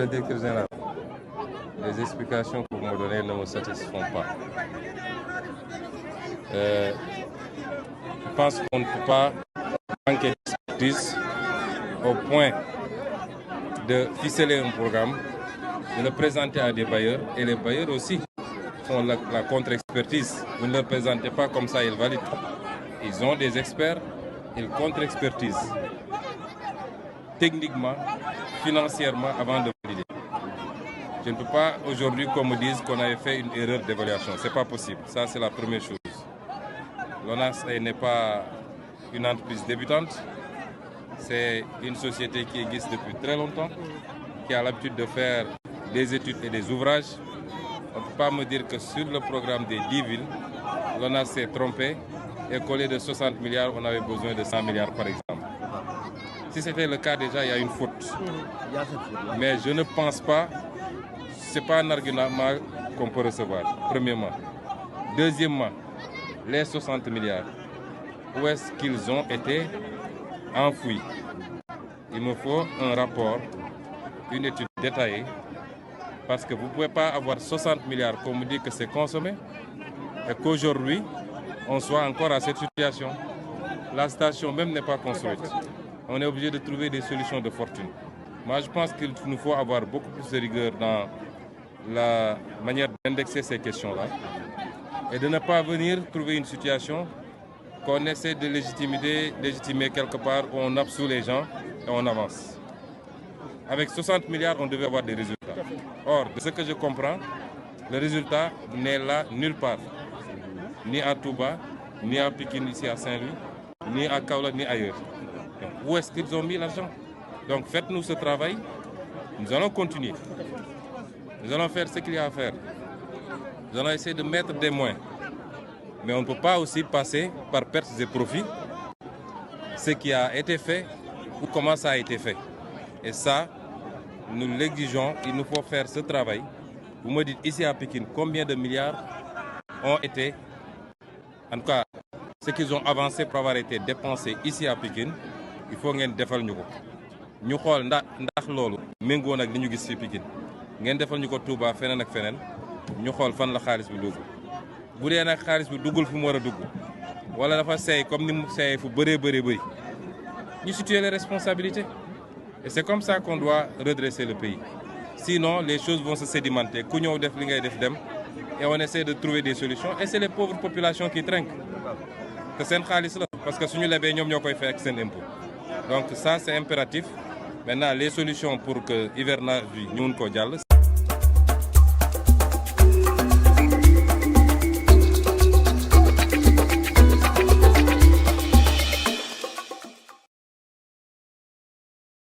le directeur général, les explications que vous me donnez ne me satisfont pas. Je pense qu'on ne peut pas manquer d'expertise au point de ficeler un programme, de le présenter à des bailleurs, et les bailleurs aussi font la contre-expertise. Vous ne le présentez pas comme ça, ils valident. Ils ont des experts, ils contre-expertisent techniquement, financièrement avant de valider. Je ne peux pas aujourd'hui qu'on me dise qu'on avait fait une erreur d'évaluation. Ce n'est pas possible. Ça, c'est la première chose. L'ONAS n'est pas une entreprise débutante. C'est une société qui existe depuis très longtemps, qui a l'habitude de faire des études et des ouvrages. On ne peut pas me dire que sur le programme des 10 villes, l'ONAS s'est trompé et qu'au lieu de 60 milliards, on avait besoin de 100 milliards par exemple. Si c'était le cas, déjà, il y a une faute. Mais je ne pense pas, ce n'est pas un argument qu'on peut recevoir, premièrement. Deuxièmement, les 60 milliards, où est-ce qu'ils ont été enfouis? Il me faut un rapport, une étude détaillée, parce que vous ne pouvez pas avoir 60 milliards qu'on me dit que c'est consommé et qu'aujourd'hui, on soit encore à cette situation. La station même n'est pas construite. On est obligé de trouver des solutions de fortune. Moi, je pense qu'il nous faut avoir beaucoup plus de rigueur dans la manière d'indexer ces questions-là et de ne pas venir trouver une situation qu'on essaie de légitimer quelque part, où on absout les gens et on avance. Avec 60 milliards, on devait avoir des résultats. Or, de ce que je comprends, le résultat n'est là nulle part. Ni à Touba, ni à Pikine, ici à Saint-Louis, ni à Kaolack, ni ailleurs. Donc, où est-ce qu'ils ont mis l'argent? Donc faites-nous ce travail, nous allons continuer. Nous allons faire ce qu'il y a à faire. Nous allons essayer de mettre des moyens. Mais on ne peut pas aussi passer par pertes et profits ce qui a été fait ou comment ça a été fait. Et ça, nous l'exigeons, il nous faut faire ce travail. Vous me dites ici à Pikine combien de milliards ont été, en tout cas, ce qu'ils ont avancé pour avoir été dépensés ici à Pikine, il faut ngeen defal ñu ko. Ñu xool ndax loolu méngoo nag li ñu gis ci Pikine. Ngeen defal ñu ko Touba feneen ak feneen ñu xool fan la xaalis bi dugg. Bu dee nag xaalis bi duggul fu mu war a dugg wala dafa seey comme ni mu seeyee fu bëree bëri ñu situer les responsabilités. Et c'est comme ça qu'on doit redresser le pays. Sinon, les choses vont se sédimenter. Ku ñëw def li ngay def dem et on essaie de trouver des solutions et c'est les pauvres populations qui trinquent. Que seen xaalis la parce que suñu lebee ñoom ñoo koy fay ak seen impôt. Donc ça c'est impératif. Maintenant les solutions pour que hivernage bi ñu mun koo jàll